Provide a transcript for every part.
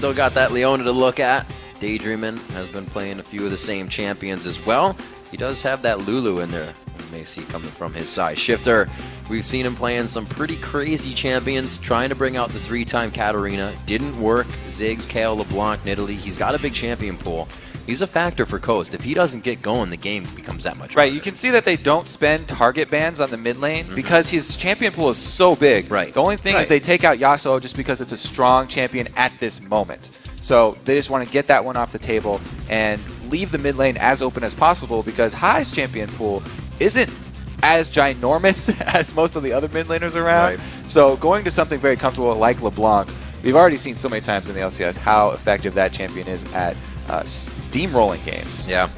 still got that Leona to look at. Daydreamin has been playing a few of the same champions as well. He does have that Lulu in there. We may see coming from his side. Shifter, we've seen him playing some pretty crazy champions, trying to bring out the 3-time Katarina. Didn't work. Ziggs, Kayle, LeBlanc, Nidalee. He's got a big champion pool. He's a factor for Coast. If he doesn't get going, the game becomes that much harder. Right, you can see that they don't spend target bans on the mid lane because his champion pool is so big. Right. The only thing is they take out Yasuo just because it's a strong champion at this moment. So they just want to get that one off the table and leave the mid lane as open as possible because High's champion pool isn't as ginormous as most of the other mid laners around. Right. So going to something very comfortable like LeBlanc, we've already seen so many times in the LCS how effective that champion is at steamrolling games. Yeah,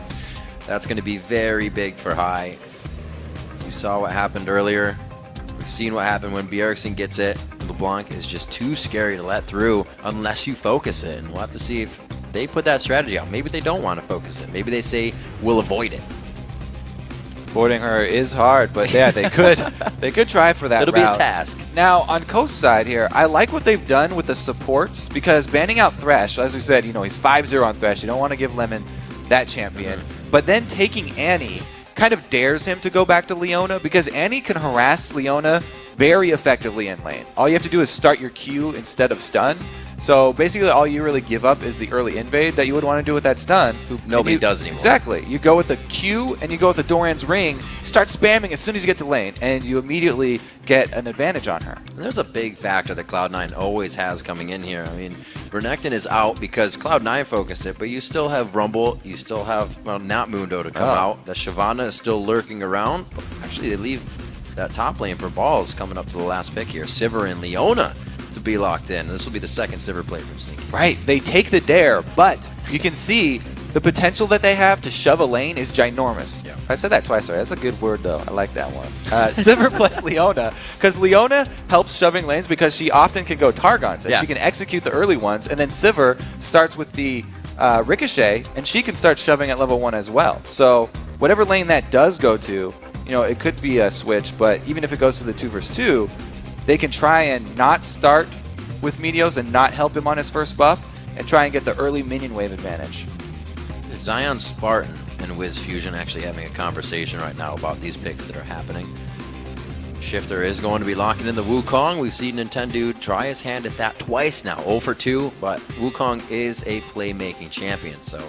that's going to be very big for High. You saw what happened earlier. We've seen what happened when Bjergsen gets it. LeBlanc is just too scary to let through unless you focus it. And we'll have to see if they put that strategy out. Maybe they don't want to focus it. Maybe they say, we'll avoid it. Avoiding her is hard, but yeah, they could try for that It'll route. be a task. Now, on Coast's side here, I like what they've done with the supports because banning out Thresh, as we said, he's 5-0 on Thresh. You don't want to give Lemon that champion. But then taking Annie kind of dares him to go back to Leona because Annie can harass Leona very effectively in lane. All you have to do is start your Q instead of stun. So basically all you really give up is the early invade that you would want to do with that stun. Nobody does anymore. Exactly. You go with the Q and you go with the Doran's Ring, start spamming as soon as you get to lane, and you immediately get an advantage on her. And there's a big factor that Cloud9 always has coming in here. I mean, Renekton is out because Cloud9 focused it, but you still have Rumble, you still have, not Mundo to come out. The Shyvana is still lurking around. Actually, they leave that top lane for balls coming up to the last pick here. Sivir and Leona to be locked in. This will be the second Sivir play from Sneaky. Right, they take the dare, but you can see the potential that they have to shove a lane is ginormous. Yeah. I said that twice already. That's a good word, though. I like that one. Sivir plus Leona, because Leona helps shoving lanes because she often can go Targons, and she can execute the early ones, and then Sivir starts with the Ricochet, and she can start shoving at level 1 as well. So whatever lane that does go to, it could be a switch, but even if it goes to the 2 versus 2, they can try and not start with Meteos and not help him on his first buff and try and get the early minion wave advantage. Zion Spartan and Wiz Fusion actually having a conversation right now about these picks that are happening. Shifter is going to be locking in the Wukong. We've seen Nintendo try his hand at that twice now, 0 for 2, but Wukong is a playmaking champion, so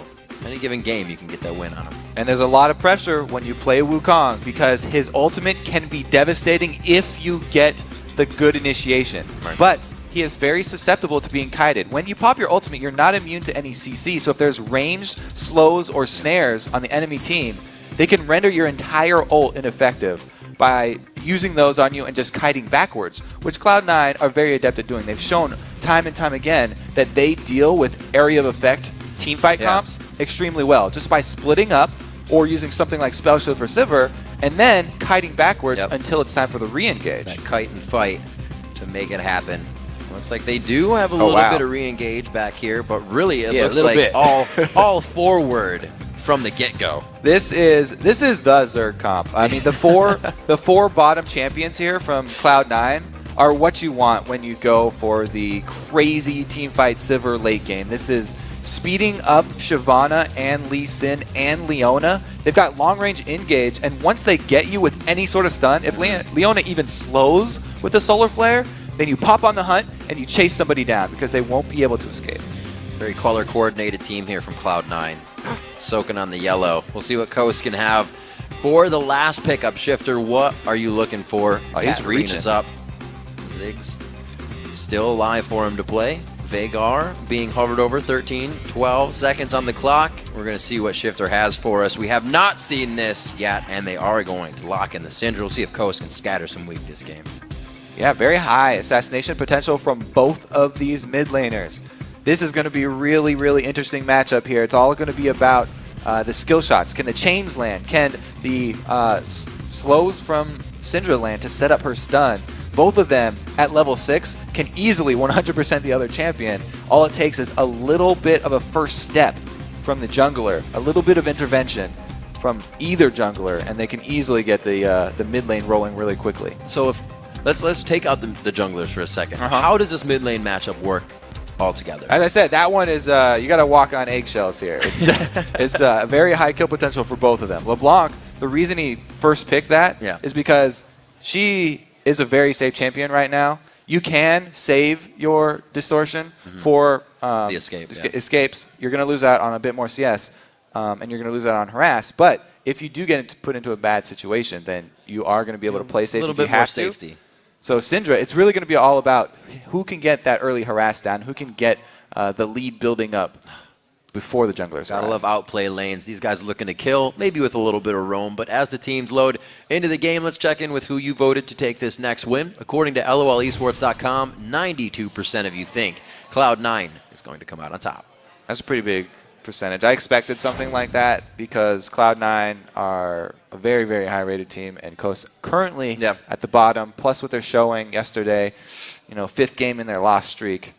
any given game you can get that win on him. And there's a lot of pressure when you play Wukong because his ultimate can be devastating if you get the good initiation. Right. But he is very susceptible to being kited. When you pop your ultimate, you're not immune to any CC, so if there's ranged slows or snares on the enemy team, they can render your entire ult ineffective by using those on you and just kiting backwards, which Cloud9 are very adept at doing. They've shown time and time again that they deal with area of effect teamfight comps extremely well, just by splitting up or using something like Spell Shield for Sivir, and then kiting backwards until it's time for the re-engage. That kite and fight to make it happen. Looks like they do have a little bit of re-engage back here, but really it looks like all forward from the get-go. This is the Zerg comp. I mean, the four bottom champions here from Cloud9 are what you want when you go for the crazy teamfight Sivir late game. This is speeding up Shyvana and Lee Sin and Leona. They've got long-range engage, and once they get you with any sort of stun, if Leona even slows with the Solar Flare, then you pop on the hunt and you chase somebody down because they won't be able to escape. Very color-coordinated team here from Cloud9. Soaking on the yellow. We'll see what Coast can have for the last pickup. Shifter, what are you looking for? He's reaching. Up. Ziggs still alive for him to play. Veigar being hovered over, 12 seconds on the clock. We're going to see what Shifter has for us. We have not seen this yet, and they are going to lock in the Syndra. We'll see if Coast can scatter some weak this game. Yeah, very high assassination potential from both of these mid laners. This is going to be a really, really interesting matchup here. It's all going to be about the skill shots. Can the chains land? Can the slows from Syndra land to set up her stun? Both of them at level 6 can easily 100% the other champion. All it takes is a little bit of a first step from the jungler, a little bit of intervention from either jungler, and they can easily get the mid lane rolling really quickly. So if let's take out the junglers for a second. How does this mid lane matchup work altogether. As I said, that one is you got to walk on eggshells here. It's a very high kill potential for both of them. LeBlanc, the reason he first picked that is because she is a very safe champion right now. You can save your distortion for the escapes. You're going to lose out on a bit more CS, and you're going to lose out on harass. But if you do get put into a bad situation, then you are going to be able to play safe. A little bit more safety. So Syndra, it's really going to be all about who can get that early harass down, who can get the lead building up before the junglers. Gotta love outplay lanes. These guys are looking to kill, maybe with a little bit of roam. But as the teams load into the game, let's check in with who you voted to take this next win. According to LOLesports.com, 92% of you think Cloud9 is going to come out on top. That's a pretty big percentage. I expected something like that because Cloud9 are a very, very high-rated team, and Coast currently at the bottom. Plus, what they're showing yesterday, 5th game in their loss streak.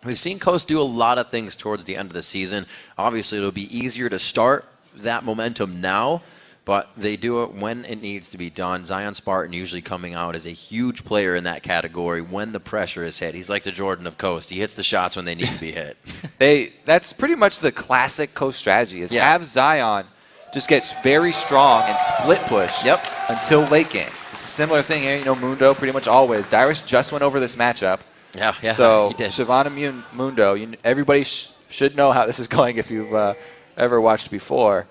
We've seen Coast do a lot of things towards the end of the season. Obviously, it'll be easier to start that momentum now, but they do it when it needs to be done. Zion Spartan usually coming out as a huge player in that category when the pressure is hit. He's like the Jordan of Coast. He hits the shots when they need to be hit. That's pretty much the classic Coast strategy is have Zion just get very strong and split push until late game. It's a similar thing here. Mundo pretty much always. Dyrus just went over this matchup. Yeah, so Shyvana Mundo, everybody should know how this is going if you've ever watched before.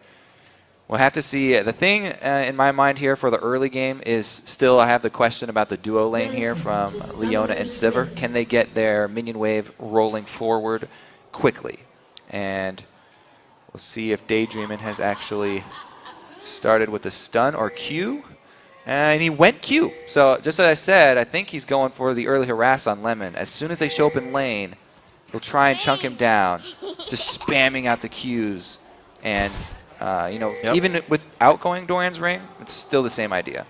We'll have to see. The thing in my mind here for the early game is still I have the question about the duo lane here from Leona and Sivir. Can they get their minion wave rolling forward quickly? And we'll see if Daydreamin has actually started with the stun or Q. And he went Q. So just as I said, I think he's going for the early harass on Lemon. As soon as they show up in lane, he'll try and chunk him down, just spamming out the Qs. And, even without going Dorian's Ring, it's still the same idea.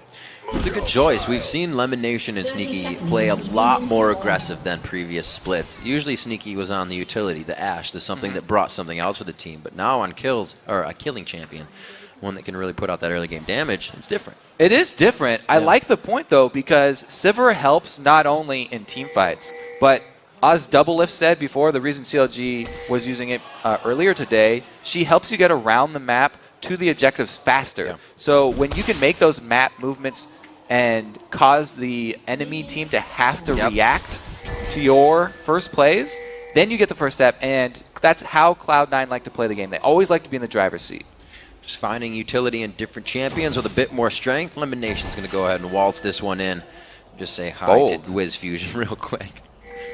It's a good choice. We've seen Lemon Nation and Sneaky play a lot more aggressive than previous splits. Usually Sneaky was on the utility, the Ashe, the something that brought something else for the team. But now on kills, or a killing champion, one that can really put out that early game damage, it's different. It is different. I like the point, though, because Sivir helps not only in team fights, but as Double Lift said before, the reason CLG was using it earlier today, she helps you get around the map to the objectives faster. Yeah. So when you can make those map movements and cause the enemy team to have to react to your first plays, then you get the first step, and that's how Cloud9 like to play the game. They always like to be in the driver's seat. Just finding utility in different champions with a bit more strength. Lemon Nation's going to go ahead and waltz this one in. Just say hi to Wiz Fusion real quick.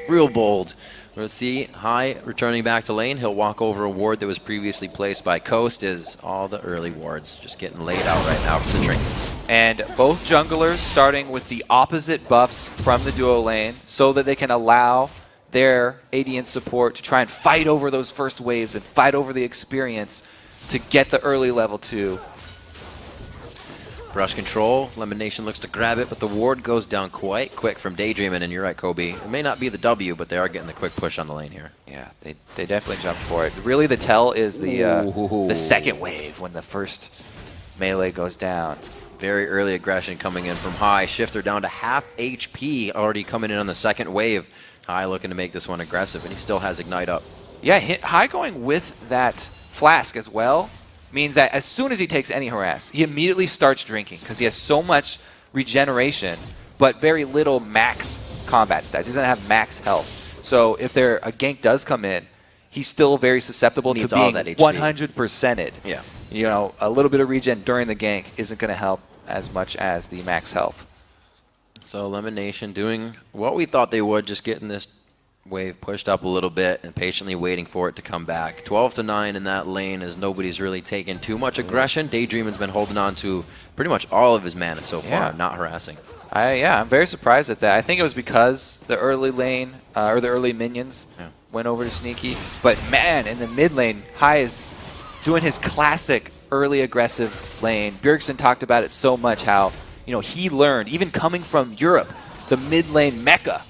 Real bold. Let's see. High returning back to lane. He'll walk over a ward that was previously placed by Coast as all the early wards just getting laid out right now from the trinkets. And both junglers starting with the opposite buffs from the duo lane so that they can allow their AD and support to try and fight over those first waves and fight over the experience to get the early level 2. Brush control. Lemon Nation looks to grab it, but the ward goes down quite quick from Daydreamin', and you're right, Kobe. It may not be the W, but they are getting the quick push on the lane here. Yeah, they definitely jumped for it. Really, the tell is the second wave when the first melee goes down. Very early aggression coming in from High. Shifter down to half HP, already coming in on the second wave. High looking to make this one aggressive, and he still has Ignite up. Yeah, High going with that Flask as well means that as soon as he takes any harass, he immediately starts drinking because he has so much regeneration but very little max combat stats. He doesn't have max health. So if a gank does come in, he's still very susceptible to being 100%ed. Yeah. A little bit of regen during the gank isn't going to help as much as the max health. So Lemon Nation doing what we thought they would, just getting this wave pushed up a little bit and patiently waiting for it to come back. 12-9 in that lane as nobody's really taken too much aggression. Daydreamin's been holding on to pretty much all of his mana so far, not harassing. I'm very surprised at that. I think it was because the early lane, or the early minions went over to Sneaky. But man, in the mid lane, High is doing his classic early aggressive lane. Bjergsen talked about it so much how, he learned, even coming from Europe, the mid lane mecca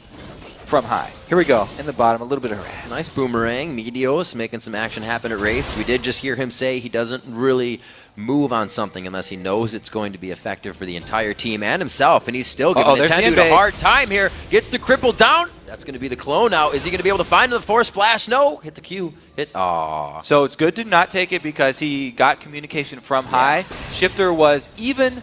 from High. Here we go. In the bottom, a little bit of harass. Nice boomerang. Meteos making some action happen at Wraiths. We did just hear him say he doesn't really move on something unless he knows it's going to be effective for the entire team and himself, and he's still giving the Tendu a hard time here. Gets the cripple down. That's going to be the clone out. Is he going to be able to find the force flash? No. Hit the Q. Aw. So it's good to not take it because he got communication from high. Shifter was even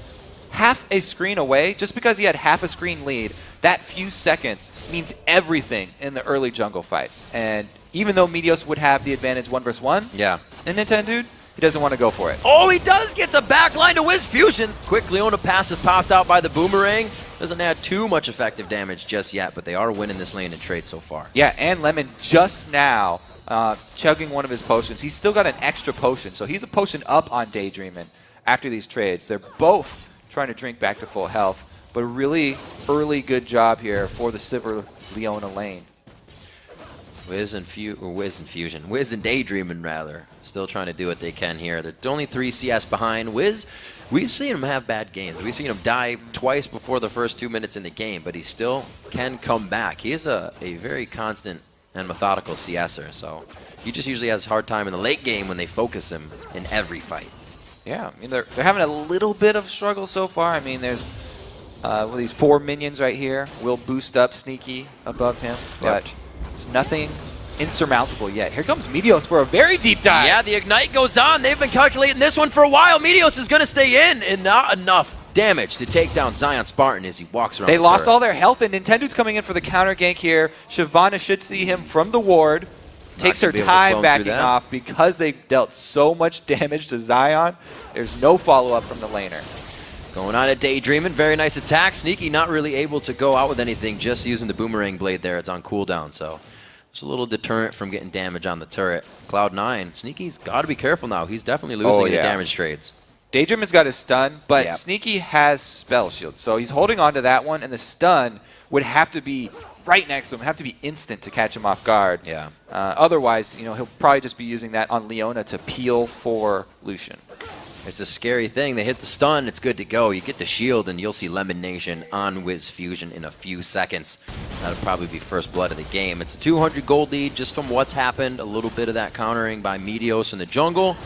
half a screen away. Just because he had half a screen lead, that few seconds means everything in the early jungle fights. And even though Meteos would have the advantage 1 versus 1, in Nintendo, he doesn't want to go for it. Oh, he does get the backline to Wiz Fusion. Quick Leona passive popped out by the Boomerang. Doesn't add too much effective damage just yet, but they are winning this lane in trade so far. Yeah, and Lemon just now chugging one of his potions. He's still got an extra potion, so he's a potion up on Daydreamin' after these trades. They're both trying to drink back to full health, but a really early good job here for the Silver Leona lane. Wiz and Daydreamin', rather, still trying to do what they can here. They're only 3 CS behind. Wiz, we've seen him have bad games. We've seen him die twice before the first 2 minutes in the game, but he still can come back. He is a very constant and methodical CSer, so he just usually has a hard time in the late game when they focus him in every fight. Yeah, I mean, they're having a little bit of struggle so far. I mean, there's these 4 minions right here will boost up Sneaky above him, but it's nothing insurmountable yet. Here comes Meteos for a very deep dive. Yeah, the Ignite goes on. They've been calculating this one for a while. Meteos is going to stay in, and not enough damage to take down Zion Spartan as he walks around. They lost all their health, and Nintendo's coming in for the counter gank here. Shyvana should see him from the ward. Takes her time backing off because they dealt so much damage to Zion. There's no follow-up from the laner. Going on at Daydreamin', very nice attack. Sneaky not really able to go out with anything, just using the Boomerang blade there. It's on cooldown, so it's a little deterrent from getting damage on the turret. Cloud9, Sneaky's got to be careful now. He's definitely losing the damage trades. Daydreamin's got his stun, but Sneaky has spell shield, so he's holding on to that one, and the stun would have to be right next to him, have to be instant to catch him off guard. Yeah. Otherwise, he'll probably just be using that on Leona to peel for Lucian. It's a scary thing. They hit the stun, it's good to go. You get the shield, and you'll see Lemon Nation on Wiz Fusion in a few seconds. That'll probably be first blood of the game. It's a 200 gold lead just from what's happened. A little bit of that countering by Meteos in the jungle,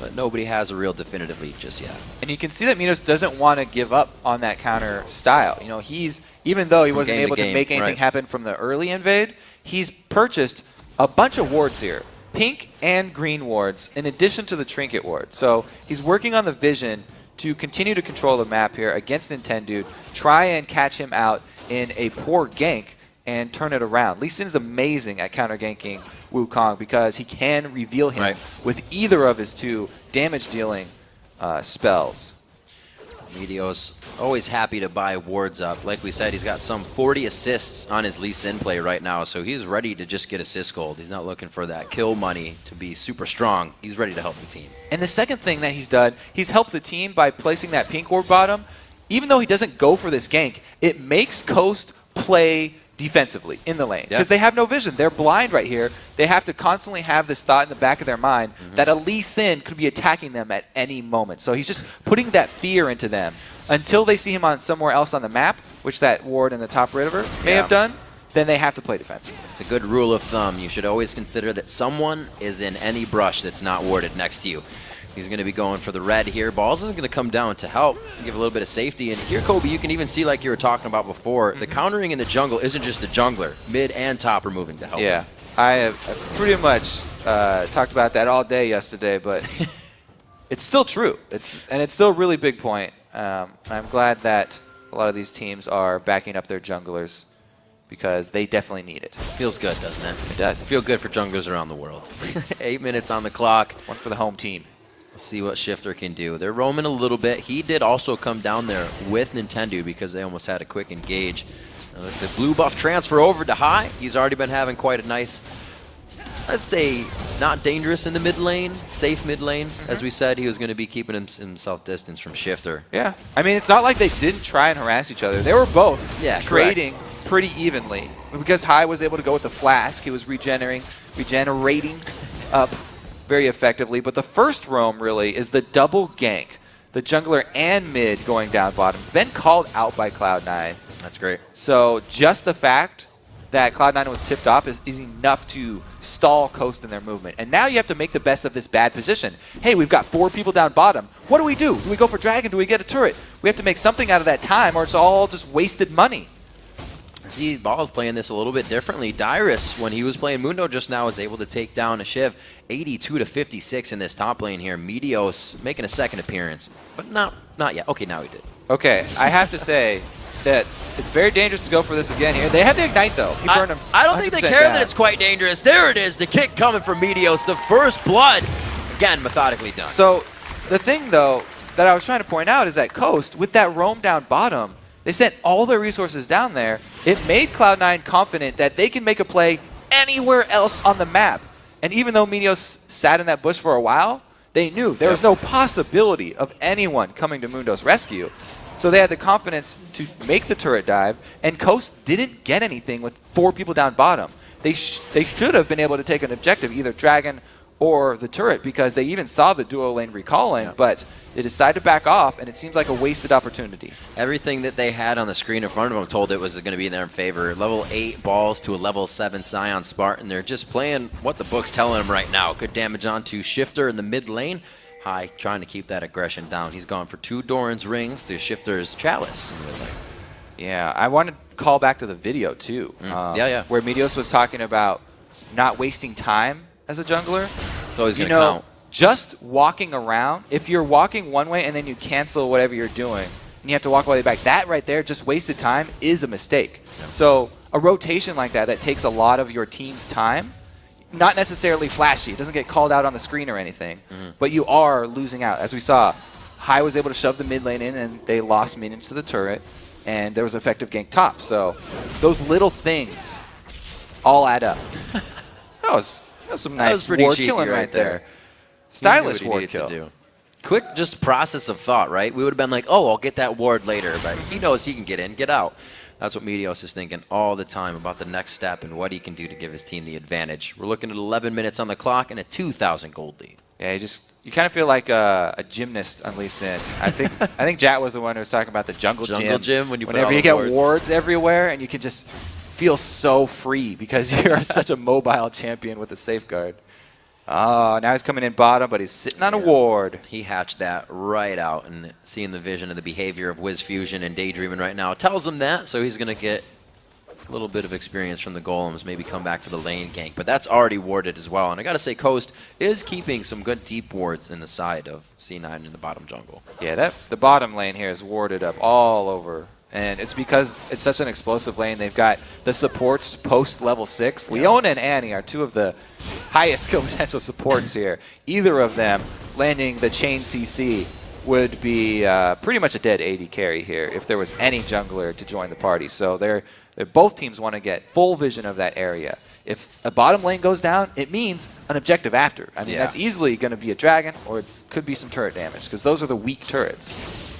but nobody has a real definitive lead just yet. And you can see that Meteos doesn't want to give up on that counter style. He's, even though he wasn't able to make anything happen from the early invade, he's purchased a bunch of wards here. Pink and green wards, in addition to the trinket ward. So he's working on the vision to continue to control the map here against Nintendo, try and catch him out in a poor gank and turn it around. Lee Sin's amazing at counter ganking Wukong because he can reveal him with either of his 2 damage-dealing spells. Meteos always happy to buy wards up. Like we said, he's got some 40 assists on his Lee Sin play right now, so he's ready to just get assist gold. He's not looking for that kill money to be super strong. He's ready to help the team. And the second thing that he's done, he's helped the team by placing that pink ward bottom. Even though he doesn't go for this gank, it makes Coast play defensively in the lane because they have no vision. They're blind right here. They have to constantly have this thought in the back of their mind that a Lee Sin could be attacking them at any moment. So he's just putting that fear into them until they see him on somewhere else on the map, which that ward in the top river may have done. Then they have to play defensive. It's a good rule of thumb. You should always consider that someone is in any brush that's not warded next to you. He's going to be going for the red here. Balls is going to come down to help, give a little bit of safety. And here, Kobe, you can even see, like you were talking about before, the countering in the jungle isn't just the jungler. Mid and top are moving to help. Yeah, I have pretty much talked about that all day yesterday, but it's still true. It's still a really big point. I'm glad that a lot of these teams are backing up their junglers because they definitely need it. Feels good, doesn't it? It does. Feel good for junglers around the world. 8 minutes on the clock. One for the home team. Let's see what Shifter can do. They're roaming a little bit. He did also come down there with Nintendo because they almost had a quick engage. The blue buff transfer over to high. He's already been having quite a nice, let's say, not dangerous in the mid lane, safe mid lane. As we said, he was going to be keeping himself distance from Shifter. Yeah. I mean, it's not like they didn't try and harass each other. They were both trading pretty evenly. Because High was able to go with the flask, he was regenerating up very effectively. But the first roam really is the double gank. The jungler and mid going down bottom. It's been called out by Cloud9. That's great. So just the fact that Cloud9 was tipped off is enough to stall Coast in their movement. And now you have to make the best of this bad position. Hey, we've got 4 people down bottom. What do we do? Do we go for Dragon? Do we get a turret? We have to make something out of that time or it's all just wasted money. See, Ball's playing this a little bit differently. Dyrus, when he was playing Mundo just now, was able to take down a Shiv 82-56 in this top lane here. Meteos making a second appearance, but not yet. Okay, now he did. Okay, I have to say that it's very dangerous to go for this again here. They have the Ignite, though. He burned him. I don't think they care that it's quite dangerous. There it is, the kick coming from Meteos. The first blood, again, methodically done. So the thing, though, that I was trying to point out is that Coast, with that roam down bottom, they sent all their resources down there. It made Cloud9 confident that they can make a play anywhere else on the map. And even though Meteos sat in that bush for a while, they knew there was no possibility of anyone coming to Mundo's rescue. So they had the confidence to make the turret dive, and Coast didn't get anything with 4 people down bottom. They should have been able to take an objective, either Dragon or the turret, because they even saw the duo lane recalling, but they decided to back off, and it seems like a wasted opportunity. Everything that they had on the screen in front of them told it was going to be in their favor. Level 8 balls to a level 7 Scion Spartan. They're just playing what the book's telling them right now. Good damage onto Shifter in the mid lane. High trying to keep that aggression down. He's gone for 2 Doran's rings to Shifter's Chalice in the mid lane. Yeah, I want to call back to the video, too. Where Meteos was talking about not wasting time as a jungler. It's always going to count. Just walking around, if you're walking one way and then you cancel whatever you're doing, and you have to walk all the way back, that right there, just wasted time, is a mistake. Yeah. So a rotation like that takes a lot of your team's time, not necessarily flashy. It doesn't get called out on the screen or anything, but you are losing out. As we saw, High was able to shove the mid lane in, and they lost minions to the turret, and there was effective gank top. So those little things all add up. that was some nice ward killing right there. Stylish ward kill. Quick just process of thought, right? We would have been like, oh, I'll get that ward later, but he knows he can get in, get out. That's what Meteos is thinking all the time about the next step and what he can do to give his team the advantage. We're looking at 11 minutes on the clock and a 2,000 gold lead. Yeah, you kind of feel like a gymnast on Lee Sin. I think Jat was the one who was talking about the jungle gym. Whenever you get wards everywhere, and you can just feel so free because you're such a mobile champion with a safeguard. Oh, now he's coming in bottom, but he's sitting on a ward. He hatched that right out, and seeing the vision of the behavior of Wiz Fusion and Daydreaming right now tells him that, so he's going to get a little bit of experience from the golems, maybe come back for the lane gank, but that's already warded as well. And I got to say, Coast is keeping some good deep wards in the side of C9 in the bottom jungle. Yeah, the bottom lane here is warded up all over. And it's because it's such an explosive lane. They've got the supports post level 6. Leona and Annie are 2 of the highest skill potential supports here. Either of them landing the chain CC would be pretty much a dead AD carry here if there was any jungler to join the party. So both teams want to get full vision of that area. If a bottom lane goes down, it means an objective after. I mean, that's easily going to be a dragon, or it could be some turret damage, because those are the weak turrets.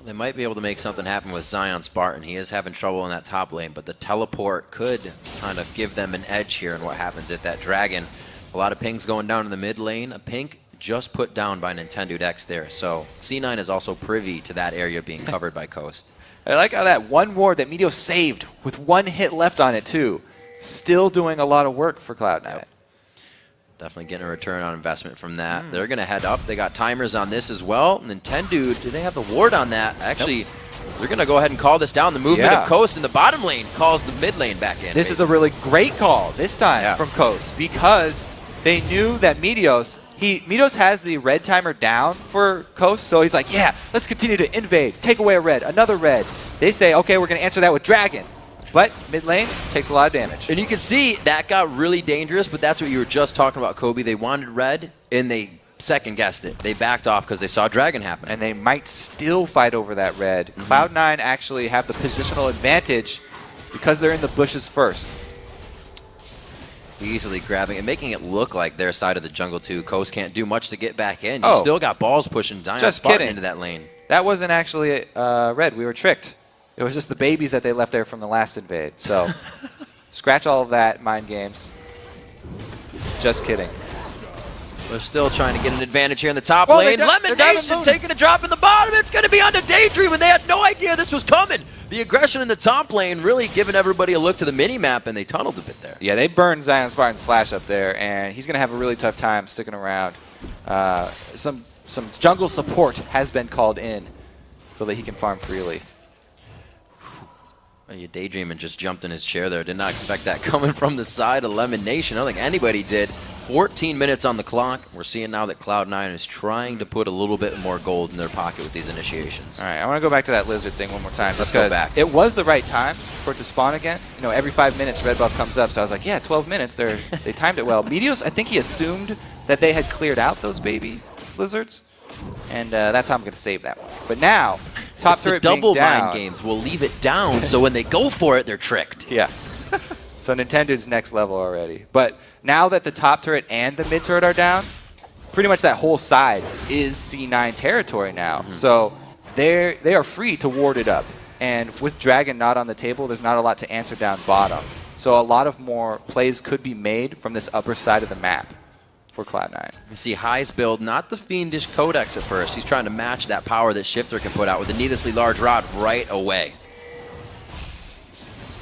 They might be able to make something happen with Scion Spartan. He is having trouble in that top lane, but the teleport could kind of give them an edge here in what happens at that dragon. A lot of pings going down in the mid lane. A pink just put down by Nintendo Dex there. So C9 is also privy to that area being covered by Coast. I like how that one ward that Meteos saved with 1 hit left on it too. Still doing a lot of work for Cloud9. Yep. Definitely getting a return on investment from that. They're going to head up. They got timers on this as well. Nintendo, do they have the ward on that? Actually, they're going to go ahead and call this down. The movement of Coast in the bottom lane calls the mid lane back in. This is a really great call this time from Coast, because they knew that Meteos has the red timer down for Coast, so he's like, yeah, let's continue to invade, take away a red, another red. They say, okay, we're going to answer that with Dragon. But mid lane takes a lot of damage. And you can see that got really dangerous, but that's what you were just talking about, Kobe. They wanted red, and they second-guessed it. They backed off because they saw Dragon happen. And they might still fight over that red. Cloud9 actually have the positional advantage because they're in the bushes first. Easily grabbing and making it look like their side of the jungle, too. Coast can't do much to get back in. You still got balls pushing Scion Spartan into that lane. That wasn't actually red. We were tricked. It was just the babies that they left there from the last invade. So, scratch all of that, mind games. Just kidding. They're still trying to get an advantage here in the top lane. Lemon Nation taking a drop in the bottom. It's going to be onto Daydream, and they had no idea this was coming. The aggression in the top lane really giving everybody a look to the mini-map, and they tunneled a bit there. Yeah, they burned Scion Spartan's flash up there, and he's going to have a really tough time sticking around. Some jungle support has been called in so that he can farm freely. You Daydreaming just jumped in his chair there. Did not expect that coming from the side of Lemon Nation. I don't think anybody did. 14 minutes on the clock. We're seeing now that Cloud9 is trying to put a little bit more gold in their pocket with these initiations. All right, I want to go back to that lizard thing one more time. Let's go back. It was the right time for it to spawn again. You know, every 5 minutes red buff comes up, so I was like, yeah, 12 minutes. They timed it well. Meteos, I think he assumed that they had cleared out those baby lizards, and that's how I'm going to save that one. But now, top turret being down. Double mind games will leave it down, so when they go for it, they're tricked. Yeah. So Nintendo's next level already. But now that the top turret and the mid turret are down, pretty much that whole side is C9 territory now. So they are free to ward it up. And with Dragon not on the table, there's not a lot to answer down bottom. So a lot of more plays could be made from this upper side of the map for Cloud9. You see High's build, not the fiendish Codex at first. He's trying to match that power that Shifter can put out with a needlessly large rod right away.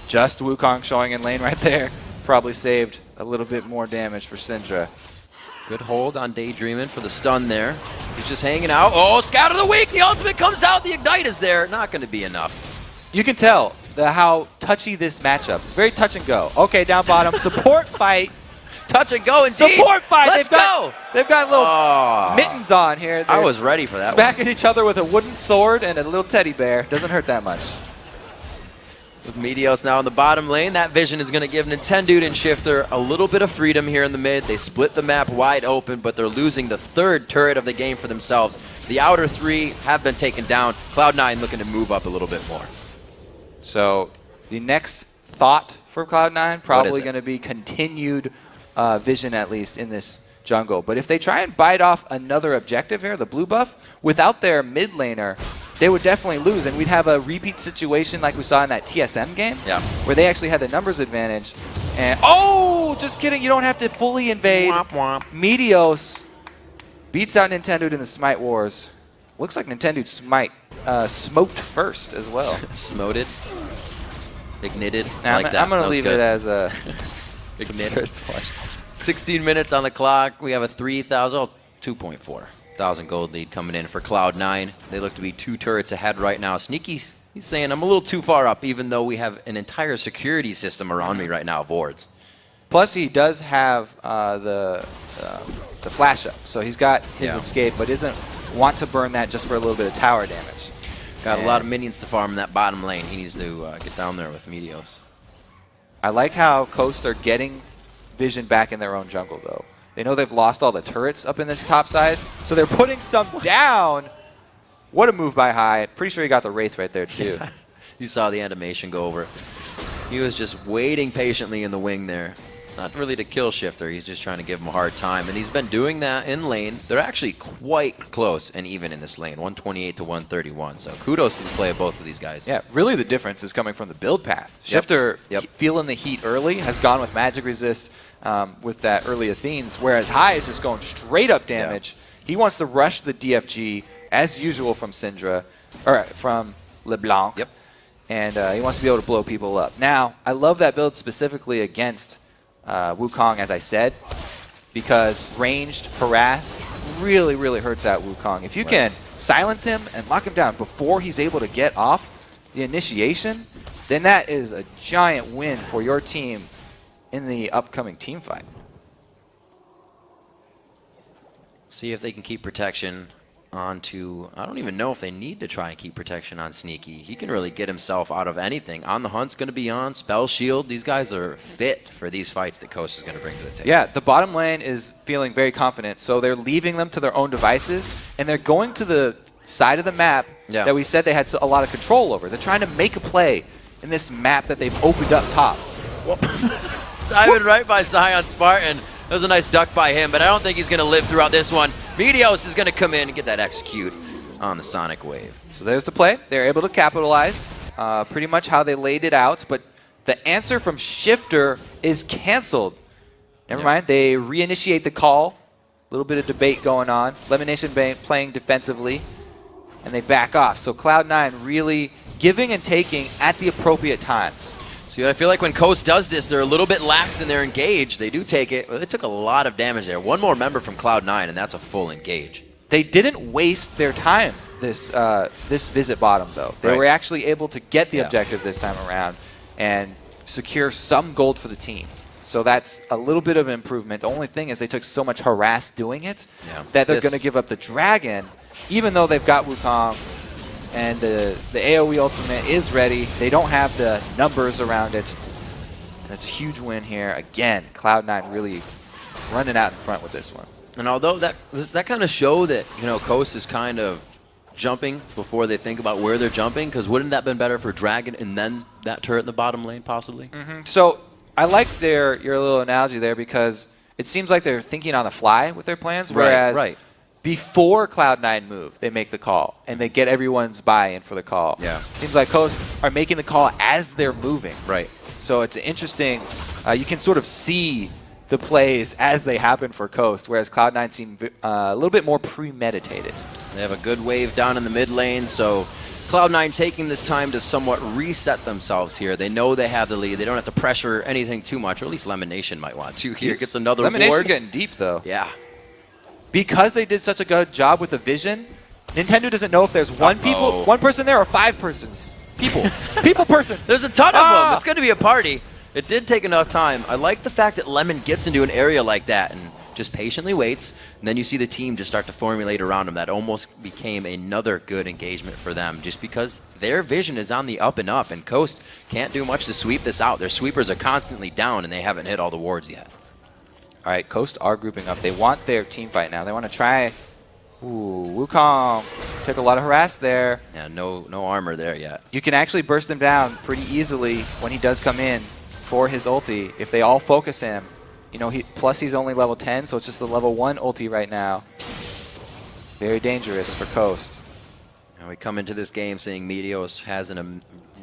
Just Wukong showing in lane right there. Probably saved a little bit more damage for Syndra. Good hold on Daydreaming for the stun there. He's just hanging out. Oh, Scout of the Week! The ultimate comes out. The Ignite is there. Not going to be enough. You can tell how touchy this matchup. It's very touch and go. Okay, down bottom. Support fight. Touch and go indeed. Support fight. Let's go. They've got little mittens on here. I was ready for that smacking each other with a wooden sword and a little teddy bear. Doesn't hurt that much. With Meteos now in the bottom lane, that vision is going to give Nintendude and Shifter a little bit of freedom here in the mid. They split the map wide open, but they're losing the third turret of the game for themselves. The outer three have been taken down. Cloud9 looking to move up a little bit more. So the next thought for Cloud9 probably going to be continued vision, at least in this jungle. But if they try and bite off another objective here, the blue buff, without their mid laner, they would definitely lose, and we'd have a repeat situation like we saw in that TSM game, where they actually had the numbers advantage. And oh, just kidding, you don't have to fully invade. Womp womp. Meteos beats out Nintendude in the Smite Wars. Looks like Nintendude smoked first as well. Smoted. Ignited. Now, like that. I'm going to leave it as a Ignite. 16 minutes on the clock. We have a 2.4 thousand gold lead coming in for Cloud9. They look to be 2 turrets ahead right now. Sneaky's he's saying I'm a little too far up, even though we have an entire security system around me right now of wards. Plus, he does have the flash up, so he's got his escape, but doesn't want to burn that just for a little bit of tower damage. Got a lot of minions to farm in that bottom lane. He needs to get down there with Meteos. I like how Coast are getting vision back in their own jungle, though. They know they've lost all the turrets up in this top side, so they're putting some down. What a move by High. Pretty sure he got the Wraith right there, too. Yeah. You saw the animation go over. He was just waiting patiently in the wing there. Not really to kill Shifter. He's just trying to give him a hard time, and he's been doing that in lane. They're actually quite close and even in this lane, 128 to 131. So kudos to the play of both of these guys. Yeah, really the difference is coming from the build path. Shifter, feeling the heat early, has gone with Magic Resist with that early Athenes, whereas High is just going straight up damage. He wants to rush the DFG, as usual from Syndra, or from LeBlanc. And he wants to be able to blow people up. Now, I love that build specifically against Wukong, as I said, because ranged harass really, really hurts out Wukong. If you can silence him and lock him down before he's able to get off the initiation, then that is a giant win for your team in the upcoming team fight. See if they can keep protection onto, I don't even know if they need to try and keep protection on Sneaky. He can really get himself out of anything. On the Hunt's going to be on, Spell Shield. These guys are fit for these fights that Coast is going to bring to the table. Yeah, the bottom lane is feeling very confident, so they're leaving them to their own devices, and they're going to the side of the map that we said they had a lot of control over. They're trying to make a play in this map that they've opened up top. Simon right by Zion Spartan. That was a nice duck by him, but I don't think he's going to live throughout this one. Meteos is going to come in and get that execute on the Sonic Wave. So there's the play. They're able to capitalize pretty much how they laid it out, but the answer from Shifter is canceled. Never mind. They reinitiate the call. A little bit of debate going on. Lemon Nation playing defensively, and they back off. So Cloud9 really giving and taking at the appropriate times. See, I feel like when Coast does this, they're a little bit lax in their engage. They do take it. Well, they took a lot of damage there. One more member from Cloud9, and that's a full engage. They didn't waste their time this visit bottom, though. They were actually able to get the objective this time around and secure some gold for the team. So that's a little bit of an improvement. The only thing is they took so much harass doing it that they're going to give up the dragon, even though they've got Wukong and the AoE ultimate is ready. They don't have the numbers around it. That's a huge win here. Again, Cloud9 really running out in front with this one. And although that kind of show that, you know, Coast is kind of jumping before they think about where they're jumping, because wouldn't that have been better for Dragon and then that turret in the bottom lane possibly? So I like your little analogy there, because it seems like they're thinking on the fly with their plans, whereas before Cloud9 move, they make the call and they get everyone's buy-in for the call. Seems like Coast are making the call as they're moving. So it's interesting. You can sort of see the plays as they happen for Coast, whereas Cloud9 seem a little bit more premeditated. They have a good wave down in the mid lane, so Cloud9 taking this time to somewhat reset themselves here. They know they have the lead. They don't have to pressure anything too much, or at least Lemon Nation might want to. Here gets another Lemon ward. Nation getting deep, though. Because they did such a good job with the vision, Nintendo doesn't know if there's one person there or 5 persons. People persons. There's a ton of them. It's going to be a party. It did take enough time. I like the fact that Lemon gets into an area like that and just patiently waits, and then you see the team just start to formulate around him. That almost became another good engagement for them, just because their vision is on the up and up, and Coast can't do much to sweep this out. Their sweepers are constantly down, and they haven't hit all the wards yet. All right, Coast are grouping up. They want their team fight now. They want to try. Ooh, Wukong took a lot of harass there. Yeah, no armor there yet. You can actually burst him down pretty easily when he does come in for his ulti. If they all focus him, you know, plus he's only level 10, so it's just the level 1 ulti right now. Very dangerous for Coast. Now we come into this game saying Meteos has a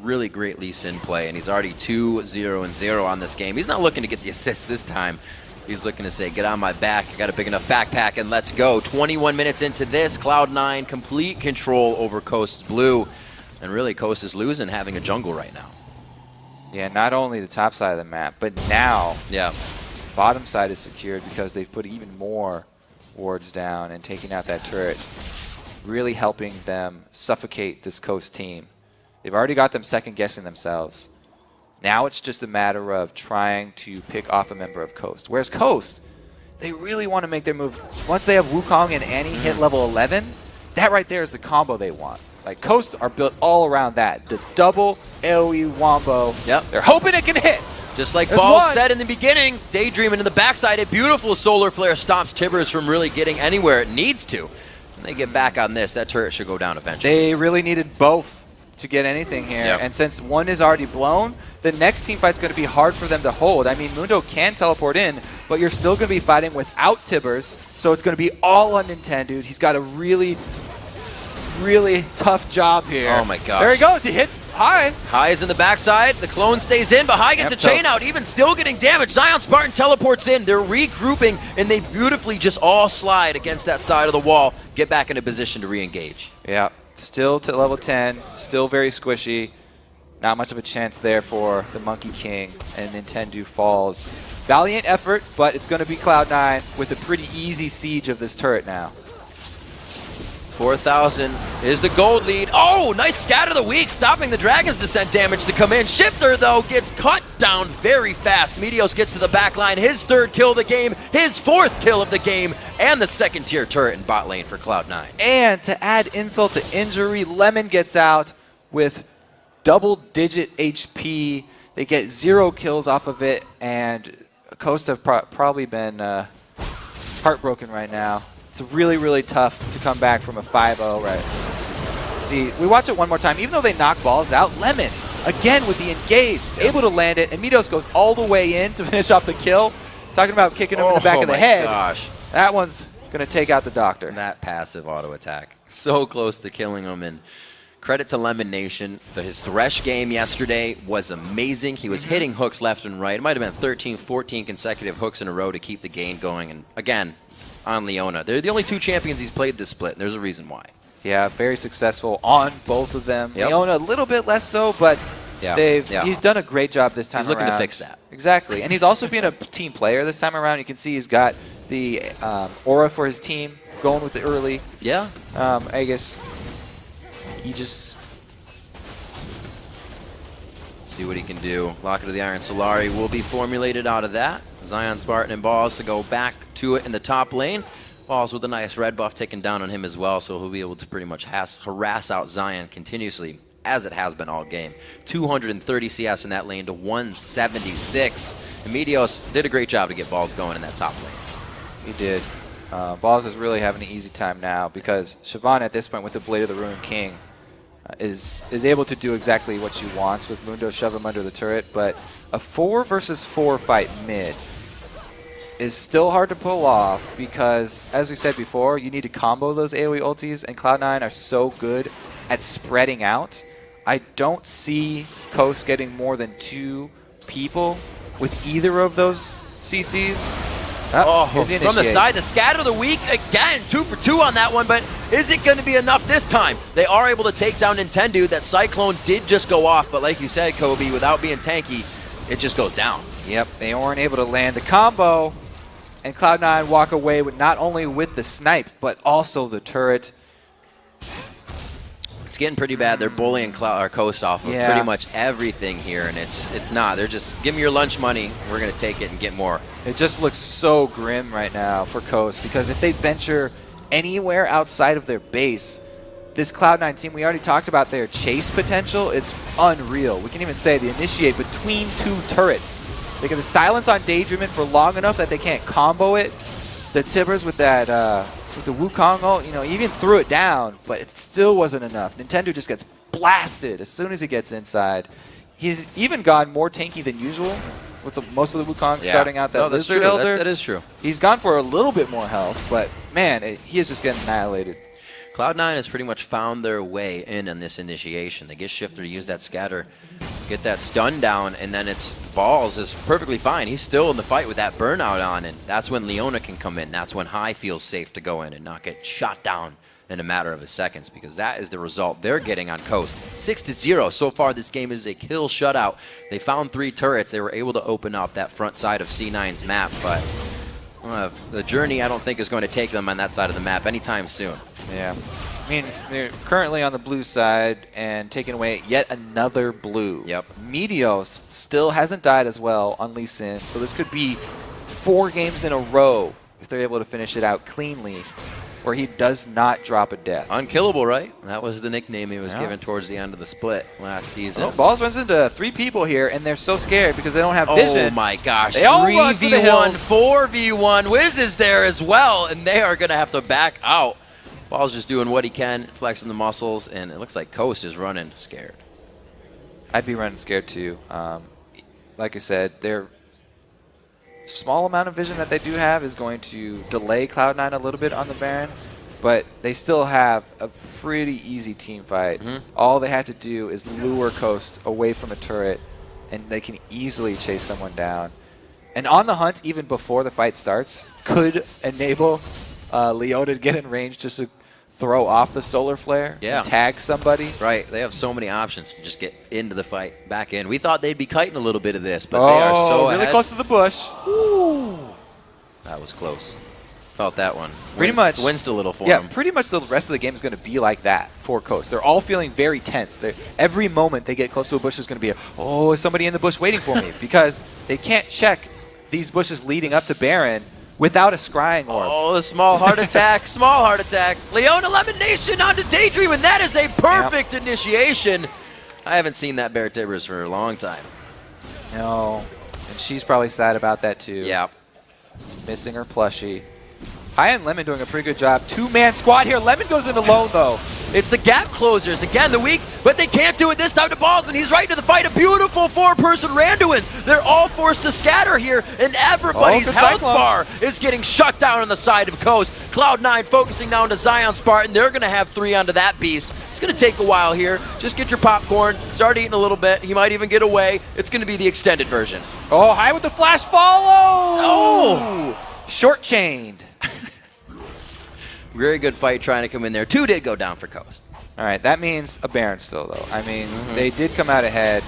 really great Lee Sin play, and he's already 2-0-0 on this game. He's not looking to get the assist this time. He's looking to say, get on my back, I got a big enough backpack, and let's go. 21 minutes into this, Cloud9 complete control over Coast's blue. And really, Coast is losing having a jungle right now. Yeah, not only the top side of the map, but now bottom side is secured because they've put even more wards down and taking out that turret, really helping them suffocate this Coast team. They've already got them second-guessing themselves. Now it's just a matter of trying to pick off a member of Coast. Whereas Coast, they really want to make their move. Once they have Wukong and Annie hit level 11, that right there is the combo they want. Like, Coast are built all around that. The double AoE wombo. They're hoping it can hit. Just like Ball said in the beginning, Daydreaming in the backside, a beautiful solar flare stops Tibbers from really getting anywhere it needs to. When they get back on this, that turret should go down eventually. They really needed both to get anything here. And since one is already blown, the next team fight's going to be hard for them to hold. I mean, Mundo can teleport in, but you're still going to be fighting without Tibbers, so it's going to be all on Nintendo. He's got a really tough job here. Oh my gosh. There he goes. He hits High. High is in the backside. The clone stays in, but High gets a chain out, even still getting damage. Zion Spartan teleports in. They're regrouping, and they beautifully just all slide against that side of the wall, get back into position to re-engage. Yeah, still to level 10, still very squishy. Not much of a chance there for the Monkey King, and Nintendo falls. Valiant effort, but it's going to be Cloud9 with a pretty easy siege of this turret now. 4,000 is the gold lead. Oh, nice scatter the weak, stopping the Dragon's Descent damage to come in. Shifter, though, gets cut down very fast. Meteos gets to the back line. His 3rd kill of the game, his 4th kill of the game, and the 2nd-tier turret in bot lane for Cloud9. And to add insult to injury, Lemon gets out with double-digit HP. They get 0 kills off of it, and Coast have probably been heartbroken right now. It's really tough to come back from a 5-0, right? See, we watch it one more time. Even though they knock balls out, Lemon, again with the engage, able to land it, and Meteos goes all the way in to finish off the kill. Talking about kicking him in the back of the head. Gosh. That one's going to take out the Doctor. And that passive auto attack. So close to killing him. And credit to Lemon Nation. His Thresh game yesterday was amazing. He was hitting hooks left and right. It might have been 13, 14 consecutive hooks in a row to keep the game going. And again, on Leona. They're the only 2 champions he's played this split, and there's a reason why. Yeah, very successful on both of them. Leona a little bit less so, but he's done a great job this time around. He's looking to fix that. Exactly. And he's also been a team player this time around. You can see he's got the aura for his team. going with it early. Yeah. I guess he just... See what he can do. Locket of the Iron Solari will be formulated out of that. Zion, Spartan, and Balls to go back to it in the top lane. Balls with a nice red buff taken down on him as well, so he'll be able to pretty much harass out Zion continuously, as it has been all game. 230 CS in that lane to 176. And Meteos did a great job to get Balls going in that top lane. He did. Balls is really having an easy time now because Siobhan at this point with the Blade of the Ruined King is able to do exactly what she wants with Mundo, shove him under the turret, but a 4 versus 4 fight mid is still hard to pull off because, as we said before, you need to combo those AoE ultis, and Cloud9 are so good at spreading out. I don't see Coast getting more than 2 people with either of those CCs. From the side, the scatter of the week, again, 2 for 2 on that one, but is it going to be enough this time? They are able to take down Nintendo. That Cyclone did just go off, but like you said, Kobe, without being tanky, it just goes down. Yep, they weren't able to land the combo, and Cloud9 walk away with not only with the snipe, but also the turret. It's getting pretty bad. They're bullying Coast off of pretty much everything here, and it's not. They're just, give me your lunch money. We're going to take it and get more. It just looks so grim right now for Coast because if they venture anywhere outside of their base, this Cloud9 team, we already talked about their chase potential. It's unreal. We can even say the initiate between 2 turrets. They get the silence on Daydreamin for long enough that they can't combo it. The Tibbers with that with the Wukong ult, you know, he even threw it down, but it still wasn't enough. Nintendo just gets blasted as soon as he gets inside. He's even gone more tanky than usual with most of the Wukong starting out that Lizard Elder. That is true. He's gone for a little bit more health, but man, he is just getting annihilated. Cloud9 has pretty much found their way in on this initiation. They get Shifter to use that scatter, get that stun down, and then it's Balls is perfectly fine. He's still in the fight with that burnout on, and that's when Leona can come in. That's when High feels safe to go in and not get shot down in a matter of seconds, because that is the result they're getting on Coast. 6-0. So far, this game is a kill shutout. They found 3 turrets. They were able to open up that front side of C9's map, but the journey, I don't think, is going to take them on that side of the map anytime soon. Yeah. I mean, they're currently on the blue side and taking away yet another blue. Yep. Meteos still hasn't died as well on Lee Sin, so this could be 4 games in a row if they're able to finish it out cleanly, where he does not drop a death. Unkillable, right? That was the nickname he was given towards the end of the split last season. Oh, Balls runs into 3 people here, and they're so scared because they don't have vision. Oh my gosh. They all run for the hills. 4v1. Wiz is there as well, and they are going to have to back out. Ball's just doing what he can, flexing the muscles, and it looks like Coast is running scared. I'd be running scared too. Like I said, their small amount of vision that they do have is going to delay Cloud9 a little bit on the Baron, but they still have a pretty easy team fight. All they have to do is lure Coast away from a turret, and they can easily chase someone down. And on the hunt, even before the fight starts, could enable Leona to get in range just to throw off the solar flare and tag somebody. Right, they have so many options to just get into the fight, back in. We thought they'd be kiting a little bit of this, but they are so really close to the bush. Ooh. That was close. Felt that one. Pretty much. Winced a little for them. them. Pretty much the rest of the game is going to be like that for Coast. They're all feeling very tense. Every moment they get close to a bush is going to be, is somebody in the bush waiting for me? Because they can't check these bushes leading up to Baron without a scrying orb. Oh, the small heart attack. Small heart attack. Leona Lemon Nation onto Daydream, and that is a perfect initiation. I haven't seen that Bear Tibbers for a long time. No, and she's probably sad about that too. Yeah. Missing her plushie. High and Lemon doing a pretty good job. 2-man squad here. Lemon goes in alone though. It's the gap closers again the week, but they can't do it this time to Balls, and he's right into the fight. A beautiful 4-person Randuins. They're all forced to scatter here, and everybody's health bar is getting shut down on the side of Coast. Cloud9 focusing down to Zion Spartan. They're going to have 3 onto that beast. It's going to take a while here. Just get your popcorn, start eating a little bit. He might even get away. It's going to be the extended version. Oh, High with the flash follow! Oh! Short-chained. Very good fight trying to come in there. 2 did go down for Coast. All right, that means a Baron still, though. I mean, they did come out ahead.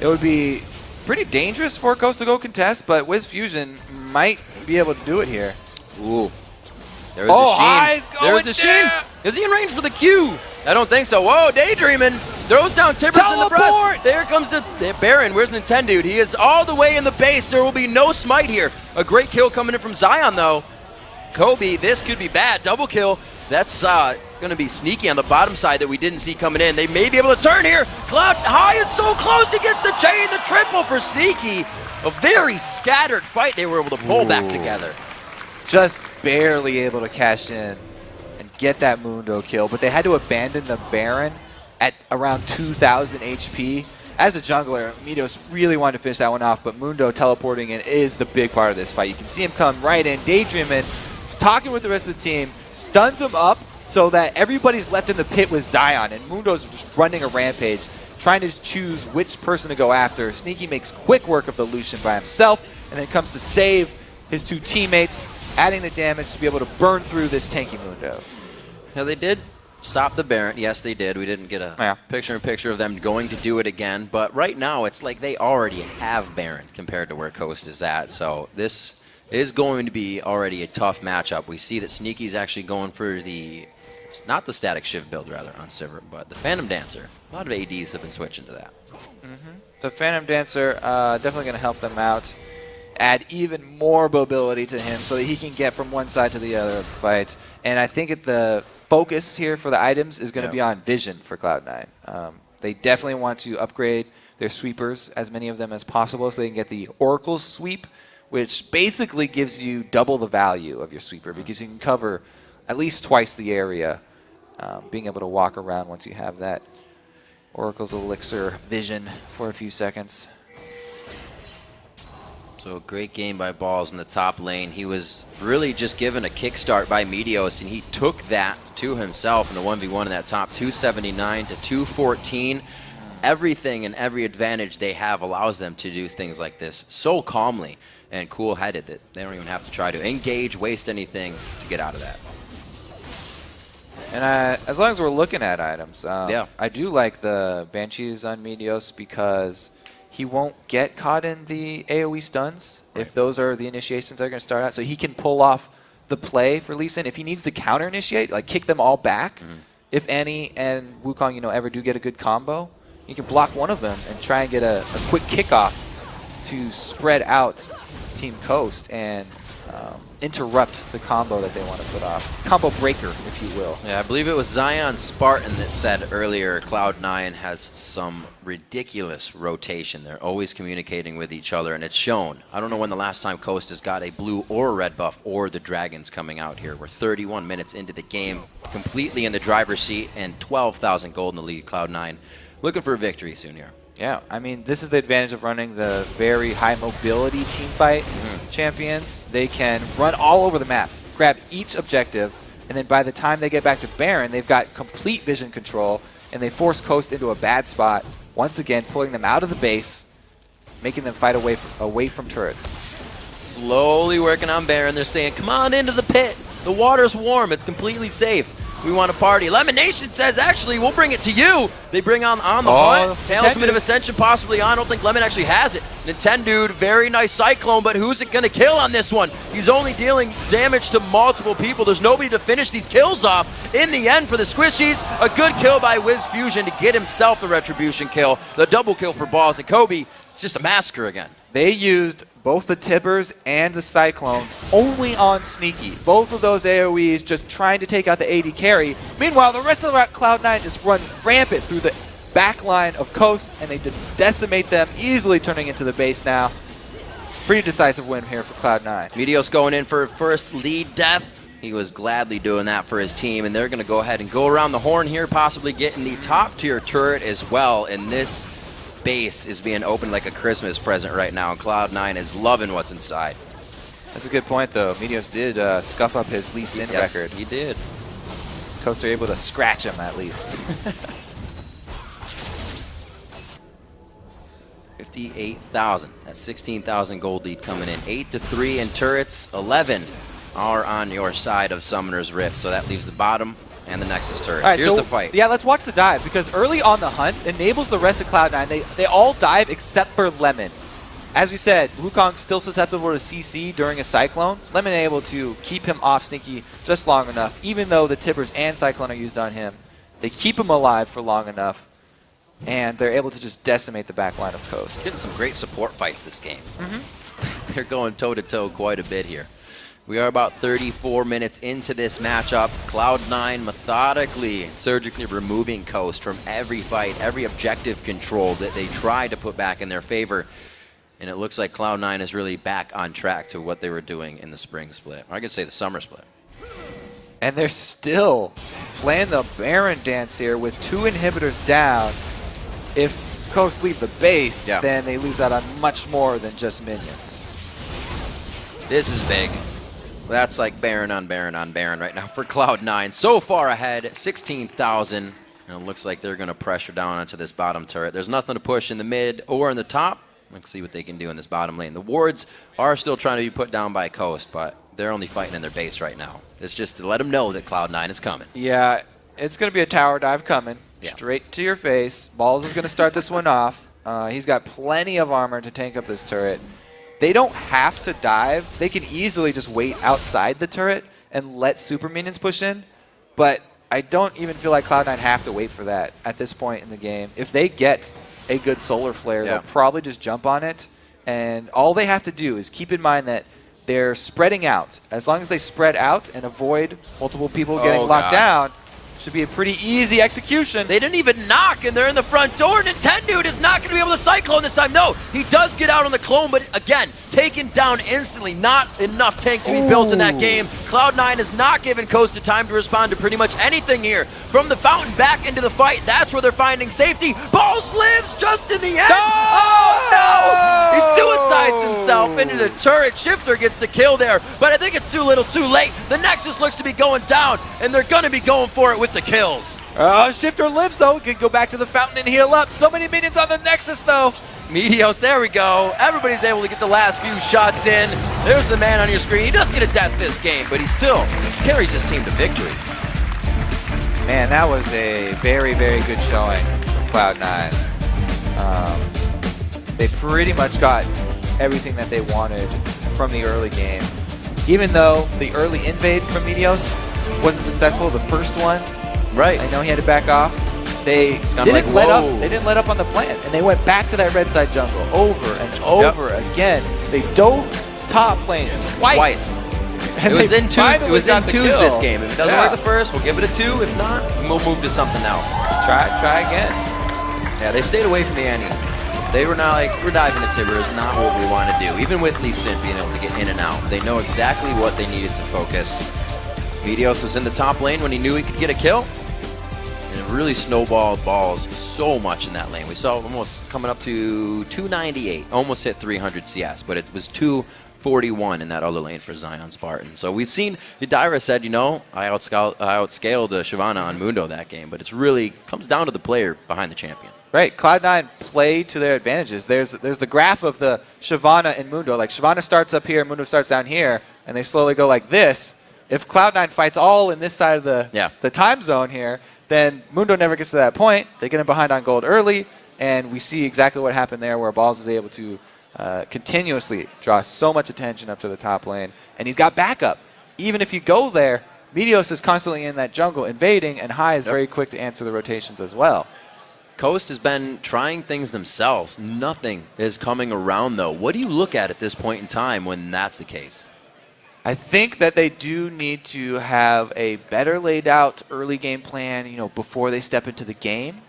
It would be pretty dangerous for Coast to go contest, but Wiz Fusion might be able to do it here. Ooh. There's a Sheen. There's a Sheen. Is he in range for the Q? I don't think so. Whoa, Daydreaming throws down Tibbers in the breast. There comes the Baron. Where's Nintendude? He is all the way in the base. There will be no smite here. A great kill coming in from Zion, though. Kobe, this could be bad. Double kill. That's going to be sneaky on the bottom side that we didn't see coming in. They may be able to turn here. Cloud9 is so close. He gets the chain, the triple for Sneaky. A very scattered fight they were able to pull back together. Just barely able to cash in and get that Mundo kill, but they had to abandon the Baron at around 2,000 HP. As a jungler, Meteos really wanted to finish that one off, but Mundo teleporting in is the big part of this fight. You can see him come right in, daydreaming, he's talking with the rest of the team, stuns him up so that everybody's left in the pit with Zion, and Mundo's just running a rampage, trying to choose which person to go after. Sneaky makes quick work of the Lucian by himself, and then comes to save his two teammates, adding the damage to be able to burn through this tanky Mundo. Now they did stop the Baron. Yes, they did. We didn't get a picture-in-picture of them going to do it again, but right now it's like they already have Baron compared to where Coast is at, so this is going to be already a tough matchup. We see that Sneaky's actually going for the, not the Static Shiv build rather on Sivir, but the Phantom Dancer. A lot of ADs have been switching to that. The Phantom Dancer definitely going to help them out, add even more mobility to him so that he can get from one side to the other of the fight. And I think the focus here for the items is going to be on Vision for Cloud9. They definitely want to upgrade their sweepers, as many of them as possible, so they can get the Oracle sweep, which basically gives you double the value of your sweeper because you can cover at least twice the area, being able to walk around once you have that Oracle's Elixir Vision for a few seconds. So great game by Balls in the top lane. He was really just given a kickstart by Meteos, and he took that to himself in the 1v1 in that top, 279 to 214. Everything and every advantage they have allows them to do things like this so calmly and cool-headed that they don't even have to try to engage, waste anything to get out of that. And as long as we're looking at items, I do like the Banshees on Meteos because he won't get caught in the AoE stuns if those are the initiations that are going to start out. So he can pull off the play for Lee Sin. If he needs to counter-initiate, like kick them all back, if Annie and Wukong, ever do get a good combo, he can block one of them and try and get a quick kickoff to spread out Team Coast and interrupt the combo that they want to put off. Combo breaker, if you will. Yeah, I believe it was Zion Spartan that said earlier Cloud9 has some ridiculous rotation. They're always communicating with each other, and it's shown. I don't know when the last time Coast has got a blue or a red buff or the Dragons coming out here. We're 31 minutes into the game, completely in the driver's seat, and 12,000 gold in the lead. Cloud9 looking for a victory soon here. Yeah, I mean, this is the advantage of running the very high mobility team fight champions. They can run all over the map, grab each objective, and then by the time they get back to Baron, they've got complete vision control, and they force Coast into a bad spot, once again pulling them out of the base, making them fight away from turrets. Slowly working on Baron. They're saying, come on into the pit. The water's warm. It's completely safe. We want to party. Lemon Nation says, actually, we'll bring it to you. They bring on the hunt. Talisman of Ascension possibly on. I don't think Lemon actually has it. Nintendude, very nice Cyclone, but who's it going to kill on this one? He's only dealing damage to multiple people. There's nobody to finish these kills off. In the end, for the Squishies, a good kill by Wiz Fusion to get himself the Retribution kill. The double kill for Balls, and Kobe, it's just a massacre again. They used both the Tibbers and the Cyclone only on Sneaky. Both of those AoEs just trying to take out the AD carry. Meanwhile, the rest of the Cloud9 just run rampant through the back line of Coast, and they decimate them, easily turning into the base now. Pretty decisive win here for Cloud9. Meteos going in for first lead death. He was gladly doing that for his team, and they're going to go ahead and go around the horn here, possibly getting the top tier turret as well. And this base is being opened like a Christmas present right now, and Cloud9 is loving what's inside. That's a good point, though. Meteos did scuff up his Lee Sin record. He did. Coast are able to scratch him, at least. 58,000. That's 16,000 gold lead coming in. 8-3 in turrets. 11 are on your side of Summoner's Rift, so that leaves the bottom and the Nexus turret. Right, here's the fight. Yeah, let's watch the dive, because early on the hunt enables the rest of Cloud9. They all dive except for Lemon. as we said, Wukong's still susceptible to CC during a Cyclone. Lemon able to keep him off Stinky just long enough, even though the Tibbers and Cyclone are used on him. They keep him alive for long enough, and they're able to just decimate the back line of Coast. Getting some great support fights this game. They're going toe-to-toe quite a bit here. We are about 34 minutes into this matchup. Cloud9 methodically and surgically removing Coast from every fight, every objective control that they try to put back in their favor. And it looks like Cloud9 is really back on track to what they were doing in the spring split. Or I could say the summer split. And they're still playing the Baron dance here with 2 inhibitors down. If Coast leave the base, then they lose out on much more than just minions. This is big. That's like Baron on Baron on Baron right now for Cloud9. So far ahead, 16,000. And it looks like they're going to pressure down onto this bottom turret. There's nothing to push in the mid or in the top. Let's see what they can do in this bottom lane. The wards are still trying to be put down by Coast, but they're only fighting in their base right now. It's just to let them know that Cloud9 is coming. Yeah, it's going to be a tower dive coming. Straight to your face. Balls is going to start this one off. He's got plenty of armor to tank up this turret. They don't have to dive. They can easily just wait outside the turret and let super minions push in. But I don't even feel like Cloud9 have to wait for that at this point in the game. If they get a good solar flare, they'll probably just jump on it. And all they have to do is keep in mind that they're spreading out. As long as they spread out and avoid multiple people getting locked down, should be a pretty easy execution. They didn't even knock, and they're in the front door. Nintendude is not going to be able to Cyclone this time. No, he does get out on the clone, but again, taken down instantly. Not enough tank to be built in that game. Cloud9 has not given Coast the time to respond to pretty much anything here. From the fountain back into the fight, that's where they're finding safety. Balls lives just in the end. Oh, no! He suicides himself into the turret. Shifter gets the kill there, but I think it's too little too late. The Nexus looks to be going down, and they're going to be going for it with the kills. Shifter lives, though. Could go back to the fountain and heal up. So many minions on the Nexus, though. Meteos, there we go. Everybody's able to get the last few shots in. There's the man on your screen. He does get a death this game, but he still carries his team to victory. Man, that was a very, very good showing from Cloud9. They pretty much got everything that they wanted from the early game. Even though the early invade from Meteos wasn't successful, the first one, I know he had to back off. They didn't let up. They didn't let up on the plan, and they went back to that red side jungle over and over again. They dove top lane twice. It was in twos. It was in twos this game. If it doesn't work the first, we'll give it a 2. If not, we'll move to something else. Try again. Yeah, they stayed away from the Annie. They were not like, we're diving the Tibbers, not what we want to do. Even with Lee Sin being able to get in and out, they know exactly what they needed to focus. Meteos was in the top lane when he knew he could get a kill. And it really snowballed balls so much in that lane. We saw almost coming up to 298, almost hit 300 CS, but it was 241 in that other lane for Zion Spartan. So we've seen, Yadira said, you know, I outscaled Shyvana on Mundo that game, but it's really comes down to the player behind the champion. Right, Cloud9 play to their advantages. There's the graph of the Shyvana and Mundo. Like, Shyvana starts up here, Mundo starts down here, and they slowly go like this. If Cloud9 fights all in this side of the time zone here, then Mundo never gets to that point. They get him behind on gold early, and we see exactly what happened there where Balls is able to continuously draw so much attention up to the top lane. And he's got backup. Even if you go there, Meteos is constantly in that jungle invading, and High is very quick to answer the rotations as well. Coast has been trying things themselves. Nothing is coming around, though. What do you look at this point in time when that's the case? I think that they do need to have a better laid out early game plan, you know, before they step into the game.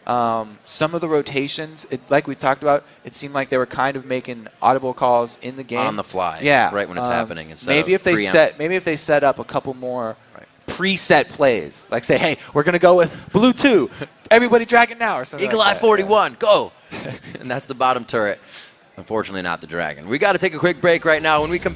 Some of the rotations, like we talked about, it seemed like they were kind of making audible calls in the game. On the fly. Yeah. Right when it's happening. Maybe if they set up a couple more preset plays, like say, hey, we're going to go with Blue 2. Everybody Dragon now or something. Eagle Eye 41, go! And that's the bottom turret. Unfortunately, not the Dragon. We got to take a quick break right now. When we come